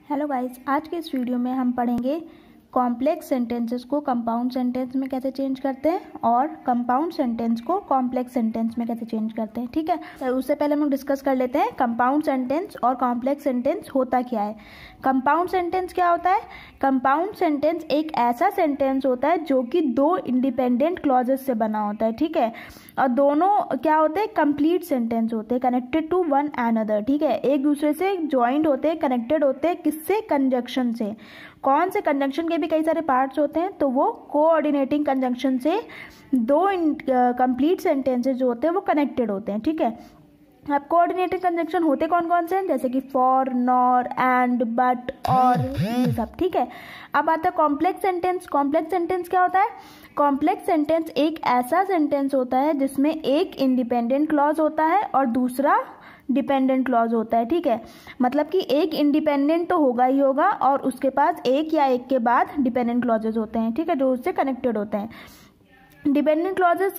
Hello guys, आज के इस वीडियो में हम पढ़ेंगे कॉम्प्लेक्स सेंटेंसेस को कंपाउंड सेंटेंस में कैसे चेंज करते हैं और कंपाउंड सेंटेंस को कॉम्प्लेक्स सेंटेंस में कैसे चेंज करते हैं। ठीक है, तो उससे पहले हम डिस्कस कर लेते हैं कंपाउंड सेंटेंस और कॉम्प्लेक्स सेंटेंस होता क्या है। कंपाउंड सेंटेंस क्या होता है? कंपाउंड सेंटेंस एक ऐसा सेंटेंस होता है जो कि दो इंडिपेंडेंट क्लॉजेस से बना होता है। ठीक है, और दोनों क्या होते हैं? कंप्लीट सेंटेंस होते हैं, कनेक्टेड टू वन अनदर। ठीक है, एक दूसरे से ज्वाइंट होते हैं, कनेक्टेड होते हैं। किससे? कंजंक्शन से। कौन से? कंजंक्शन के भी कई सारे पार्ट्स होते हैं, तो वो कोऑर्डिनेटिंग कंजंक्शन से दो कंप्लीट सेंटेंसेस जो होते हैं वो कनेक्टेड होते हैं। ठीक है, अब कोऑर्डिनेटिंग कंजंक्शन होते कौन कौन से हैं? जैसे कि फॉर, नॉर, एंड, बट, और, ये सब। ठीक है, अब आता है कॉम्प्लेक्स सेंटेंस। कॉम्प्लेक्स सेंटेंस क्या होता है? कॉम्प्लेक्स सेंटेंस एक ऐसा सेंटेंस होता है जिसमें एक इंडिपेंडेंट क्लॉज होता है और दूसरा डिपेंडेंट क्लॉज होता है। ठीक है, मतलब कि एक इंडिपेंडेंट तो होगा ही होगा और उसके पास एक या एक के बाद डिपेंडेंट क्लॉजेस होते हैं। ठीक है, जो उससे कनेक्टेड होते हैं। डिपेंडेंट क्लॉजेस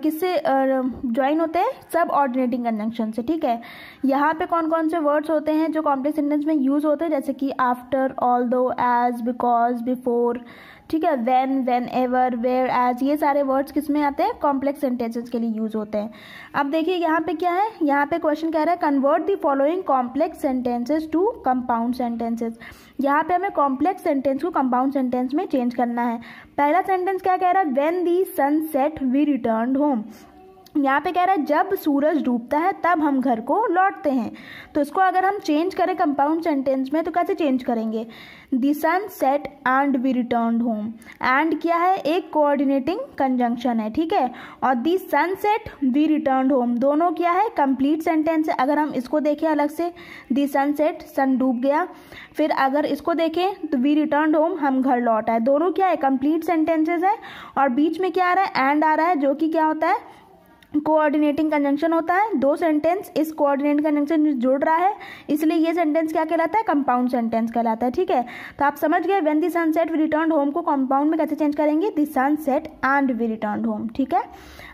किससे ज्वाइन होते हैं? सब ऑर्डिनेटिंग कंजंक्शन से। ठीक है, यहाँ पे कौन कौन से वर्ड्स होते हैं जो कॉम्प्लेक्स सेंटेंस में यूज होते हैं? जैसे कि after, although, as, because, before. ठीक है, when, whenever, where, as, ये सारे वर्ड्स किस में आते हैं? कॉम्प्लेक्स सेंटेंसेस के लिए यूज होते हैं। अब देखिए यहाँ पे क्या है, यहाँ पे क्वेश्चन कह रहा है convert the following complex sentences to compound sentences. यहाँ पे हमें कॉम्प्लेक्स सेंटेंस को कंपाउंड सेंटेंस में चेंज करना है। पहला सेंटेंस क्या कह रहा है? When the sun set we returned home. यहाँ पे कह रहा है जब सूरज डूबता है तब हम घर को लौटते हैं। तो इसको अगर हम चेंज करें कंपाउंड सेंटेंस में तो कैसे चेंज करेंगे? The sun set and we returned home. And क्या है? एक कोऑर्डिनेटिंग कंजंक्शन है। ठीक है, और the sun set we returned home दोनों क्या है? कंप्लीट सेंटेंस है। अगर हम इसको देखें अलग से, द सन सेट, सन डूब गया। फिर अगर इसको देखें तो वी रिटर्न्ड होम, हम घर लौट आए। दोनों क्या है? कंप्लीट सेंटेंसेस है। और बीच में क्या आ रहा है? एंड आ रहा है, जो कि क्या होता है? कोऑर्डिनेटिंग कंजंक्शन होता है। दो सेंटेंस इस कोऑर्डिनेटिंग कंजंक्शन से जुड़ रहा है, इसलिए ये सेंटेंस क्या कहलाता है? कंपाउंड सेंटेंस कहलाता है। ठीक है, तो आप समझ गए when the sun set we returned home को कंपाउंड में कैसे चेंज करेंगे? The sun set and we returned home. ठीक है,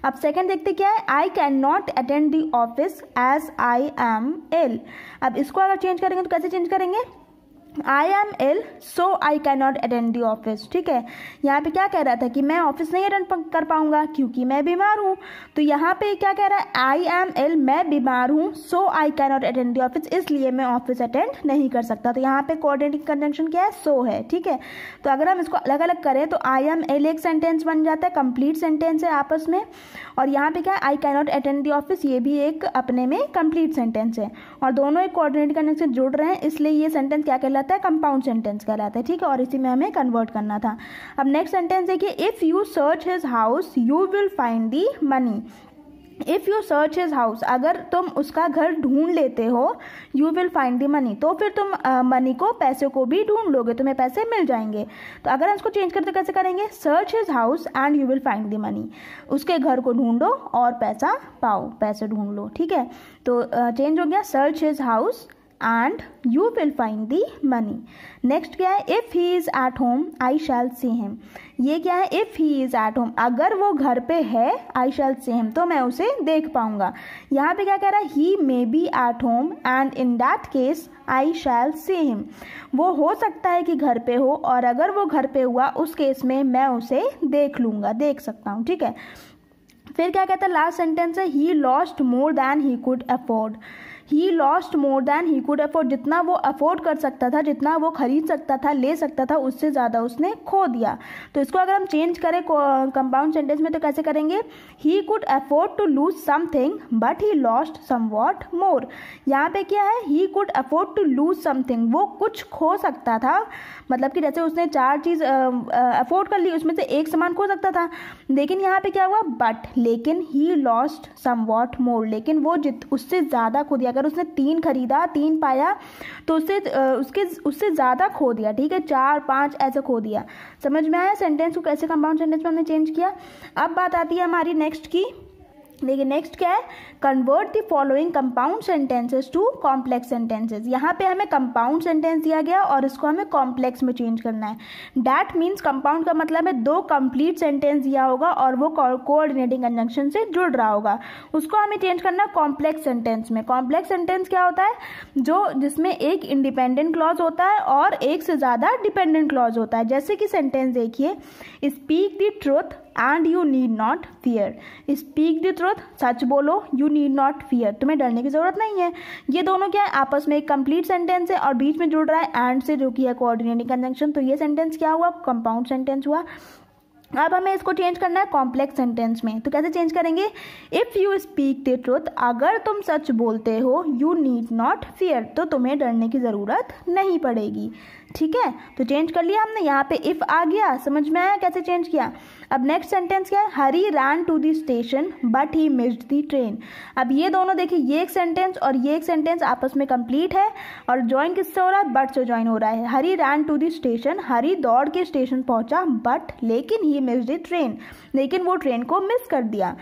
अब सेकंड देखते क्या है? I can not attend the office as I am ill. अब इसको अगर चेंज करेंगे तो कैसे चेंज करेंगे? I am ill so I can not attend the office. ठीक है, यहाँ पे क्या कह रहा था कि मैं ऑफिस नहीं अटेंड कर पाऊंगा क्योंकि मैं बीमार हूँ। तो यहाँ पे क्या कह रहा है? आई एम इल, मैं बीमार हूँ, so I can not attend the office, इसलिए मैं ऑफिस अटेंड नहीं कर सकता। तो यहाँ पे कोऑर्डिनेटिंग कंजंक्शन क्या है? सो है। ठीक है, तो अगर हम इसको अलग अलग करें तो आई एम इल एक सेंटेंस बन जाता है, कंप्लीट सेंटेंस है आपस में। और यहाँ पे क्या है? I can not attend the office, ये भी एक अपने में कंप्लीट सेंटेंस है। और दोनों एक कोऑर्डिनेटिंग कंजंक्शन से जुड़ रहे हैं, इसलिए ये सेंटेंस क्या कहलाता है? कंपाउंड सेंटेंस कहलाता है। ठीक है, और इसी में हमें कन्वर्ट करना था। अब नेक्स्ट सेंटेंस देखिए, if you search his house you will find the money. If you search his house, अगर तुम उसका घर ढूंढ लेते हो, you will find the money, तो फिर तुम मनी को, पैसे को भी ढूंढ लोगे, तुम्हें पैसे मिल जाएंगे। तो अगर हम इसको चेंज करते कैसे करेंगे? Search his house and you will find the money. उसके घर को ढूंढो और पैसा पाओ, पैसे ढूंढ लो। ठीक है, तो चेंज हो गया, search his house and you will find the money. Next क्या है? if he is at home I shall see him. ये क्या है? if he is at home, अगर वो घर पे है I shall see him, तो मैं उसे देख पाऊंगा। यहाँ पे क्या कह रहा है? he may be at home and in that case I shall see him. वो हो सकता है कि घर पे हो और अगर वो घर पे हुआ उस केस में मैं उसे देख लूंगा, देख सकता हूँ। ठीक है, फिर क्या कहता है? लास्ट सेंटेंस है he lost more than he could afford. He lost more than he could afford, जितना वो अफोर्ड कर सकता था, जितना वो खरीद सकता था, ले सकता था, उससे ज़्यादा उसने खो दिया। तो इसको अगर हम चेंज करें कंपाउंड सेंटेंस में तो कैसे करेंगे? He could afford to lose something but he lost somewhat more. यहाँ पे क्या है? He could afford to lose something, वो कुछ खो सकता था, मतलब कि जैसे उसने 4 चीज़ अफोर्ड कर ली, उसमें से एक सामान खो सकता था। लेकिन यहाँ पे क्या हुआ? बट, लेकिन ही लॉस्ट समवॉट मोर, लेकिन वो उससे ज़्यादा खो दिया। अगर उसने 3 खरीदा, 3 पाया, तो उससे ज़्यादा खो दिया। ठीक है, 4, 5 ऐसे खो दिया। समझ में आया सेंटेंस को कैसे कंपाउंड सेंटेंस में हमने चेंज किया? अब बात आती है हमारी नेक्स्ट की, देखिए नेक्स्ट क्या है, convert the following compound sentences to complex sentences. यहाँ पे हमें कंपाउंड सेंटेंस दिया गया और इसको हमें कॉम्प्लेक्स में चेंज करना है। दैट मीन्स कंपाउंड का मतलब है दो कंप्लीट सेंटेंस दिया होगा और वो कोऑर्डिनेटिंग कंजंक्शन से जुड़ रहा होगा, उसको हमें चेंज करना है कॉम्प्लेक्स सेंटेंस में। कॉम्प्लेक्स सेंटेंस क्या होता है, जो जिसमें एक इंडिपेंडेंट क्लॉज होता है और एक से ज़्यादा डिपेंडेंट क्लॉज होता है। जैसे कि सेंटेंस देखिए, speak the truth and you need not fear. Speak the truth, सच बोलो, यू नीड नॉट फियर, तुम्हें डरने की जरूरत नहीं है। ये दोनों क्या है, आपस में एक कंप्लीट सेंटेंस है और बीच में जुड़ रहा है एंड से, जो कि है कोऑर्डिनेटिंग कंजंक्शन। तो ये सेंटेंस क्या हुआ, कंपाउंड सेंटेंस हुआ। अब हमें इसको चेंज करना है कॉम्प्लेक्स सेंटेंस में। तो कैसे चेंज करेंगे, if you speak the truth, अगर तुम सच बोलते हो, यू नीड नॉट फियर, तो तुम्हें डरने की ज़रूरत नहीं पड़ेगी। ठीक है, तो चेंज कर लिया हमने। यहाँ पे इफ़ आ गया, समझ में आया कैसे चेंज किया। अब नेक्स्ट सेंटेंस क्या है, Hari ran to the station but he missed the train. अब ये दोनों देखिए, ये एक सेंटेंस और ये एक सेंटेंस आपस में कंप्लीट है और ज्वाइन किससे हो रहा है, बट से ज्वाइन हो रहा है। Hari ran to the station, हरी दौड़ के स्टेशन पहुंचा, बट लेकिन ही मिस्ड द ट्रेन, लेकिन वो ट्रेन को मिस कर दिया।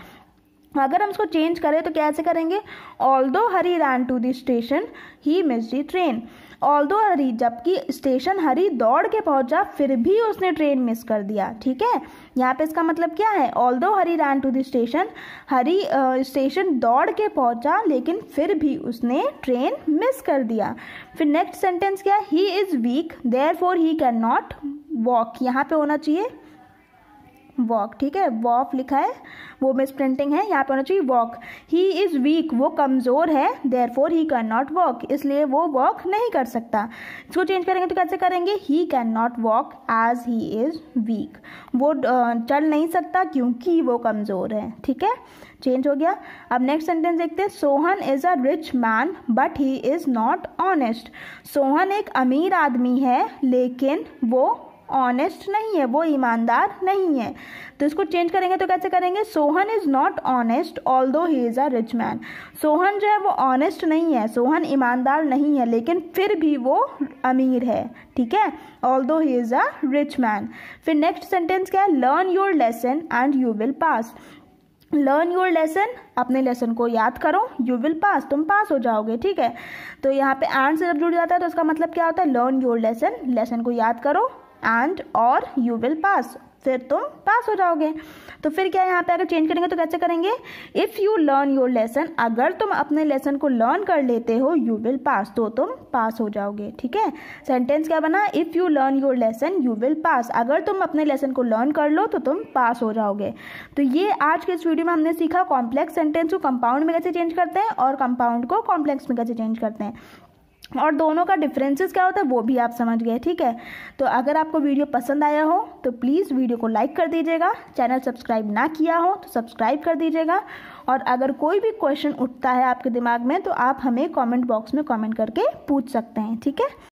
अगर हम इसको चेंज करें तो कैसे करेंगे, although Hari ran to the station he missed the train. Although Hari, जबकि स्टेशन हरी दौड़ के पहुंचा, फिर भी उसने ट्रेन मिस कर दिया। ठीक है, यहाँ पे इसका मतलब क्या है, although Hari ran to the station, Hari station दौड़ के पहुंचा लेकिन फिर भी उसने ट्रेन मिस कर दिया। फिर नेक्स्ट सेंटेंस क्या है, he is weak therefore he can not walk. यहाँ पे होना चाहिए वॉक, ठीक है, वॉक लिखा है, वो मिस प्रिंटिंग है, यहाँ पे होना चाहिए वॉक। ही इज़ वीक, वो कमज़ोर है, therefore he can not walk, इसलिए वो वॉक नहीं कर सकता। इसको चेंज करेंगे तो कैसे करेंगे, he can not walk as he is weak, वो चल नहीं सकता क्योंकि वो कमज़ोर है। ठीक है, चेंज हो गया। अब नेक्स्ट सेंटेंस देखते हैं, Sohan is a rich man but he is not honest. Sohan एक अमीर आदमी है लेकिन वो ऑनेस्ट नहीं है, वो ईमानदार नहीं है। तो इसको चेंज करेंगे तो कैसे करेंगे, Sohan is not honest although he is a rich man. Sohan जो है वो ऑनेस्ट नहीं है, सोहन ईमानदार नहीं है, लेकिन फिर भी वो अमीर है। ठीक है, although he is a rich man. फिर नेक्स्ट सेंटेंस क्या है, learn your lesson and you will pass. Learn your lesson, अपने लेसन को याद करो, यू विल पास, तुम पास हो जाओगे। ठीक है, तो यहाँ पे एंड से जब जुड़ जाता है तो इसका मतलब क्या होता है, लर्न योर लेसन, लेसन को याद करो, एंड और यू विल पास, फिर तुम पास हो जाओगे। तो फिर क्या यहाँ पे अगर चेंज करेंगे तो कैसे करेंगे, if you learn your lesson, अगर तुम अपने लेसन को लर्न कर लेते हो, यू विल पास, तो तुम पास हो जाओगे। ठीक है, सेंटेंस क्या बना, if you learn your lesson you will pass, अगर तुम अपने लेसन को लर्न कर लो तो तुम पास हो जाओगे। तो ये आज के इस वीडियो में हमने सीखा कॉम्प्लेक्स सेंटेंस को कंपाउंड में कैसे चेंज करते हैं और कंपाउंड को कॉम्प्लेक्स में कैसे चेंज करते हैं, और दोनों का डिफरेंसेस क्या होता है वो भी आप समझ गए। ठीक है, तो अगर आपको वीडियो पसंद आया हो तो प्लीज़ वीडियो को लाइक कर दीजिएगा, चैनल सब्सक्राइब ना किया हो तो सब्सक्राइब कर दीजिएगा, और अगर कोई भी क्वेश्चन उठता है आपके दिमाग में तो आप हमें कमेंट बॉक्स में कमेंट करके पूछ सकते हैं। ठीक है।